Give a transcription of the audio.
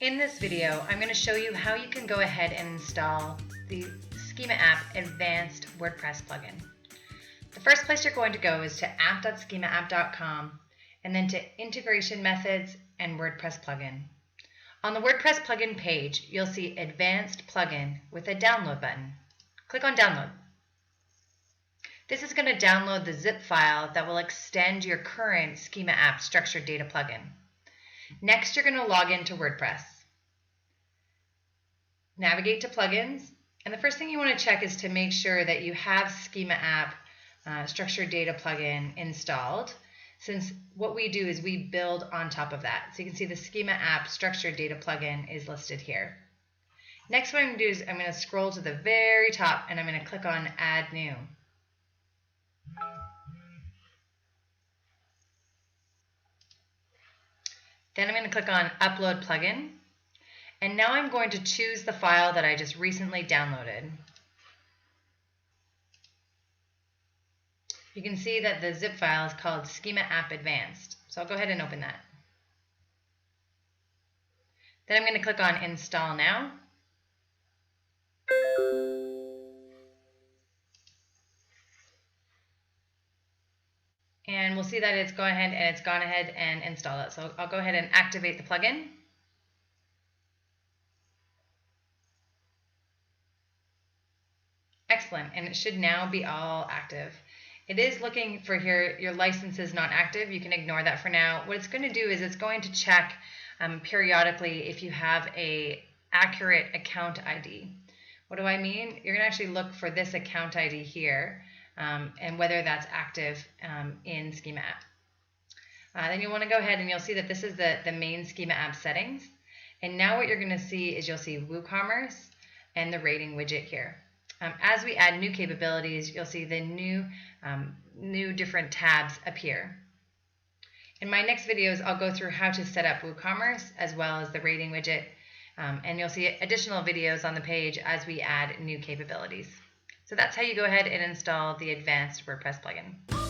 In this video, I'm going to show you how you can go ahead and install the Schema app Advanced WordPress plugin. The first place you're going to go is to app.schemaapp.com and then to Integration Methods and WordPress plugin. On the WordPress plugin page, you'll see Advanced Plugin with a download button. Click on Download. This is going to download the zip file that will extend your current Schema app structured data plugin. Next, you're going to log into WordPress. Navigate to Plugins, and the first thing you want to check is to make sure that you have Schema app structured data plugin installed, since what we do is we build on top of that. So you can see the Schema app structured data plugin is listed here. Next, what I'm going to do is I'm going to scroll to the very top and I'm going to click on Add New. Then I'm going to click on Upload Plugin. And now I'm going to choose the file that I just recently downloaded. You can see that the zip file is called Schema App Advanced. So I'll go ahead and open that. Then I'm going to click on Install Now. And we'll see that it's gone ahead and installed it. So I'll go ahead and activate the plugin. Excellent, and it should now be all active. It is looking for here, your license is not active. You can ignore that for now. What it's going to do is it's going to check periodically if you have a accurate account ID. What do I mean? You're going to actually look for this account ID here and whether that's active in Schema app. Then you'll want to go ahead and you'll see that this is the main Schema app settings. And now what you're going to see is you'll see WooCommerce and the rating widget here. As we add new capabilities, you'll see the new different tabs appear. In my next videos, I'll go through how to set up WooCommerce as well as the rating widget, and you'll see additional videos on the page as we add new capabilities. So that's how you go ahead and install the Advanced WordPress plugin.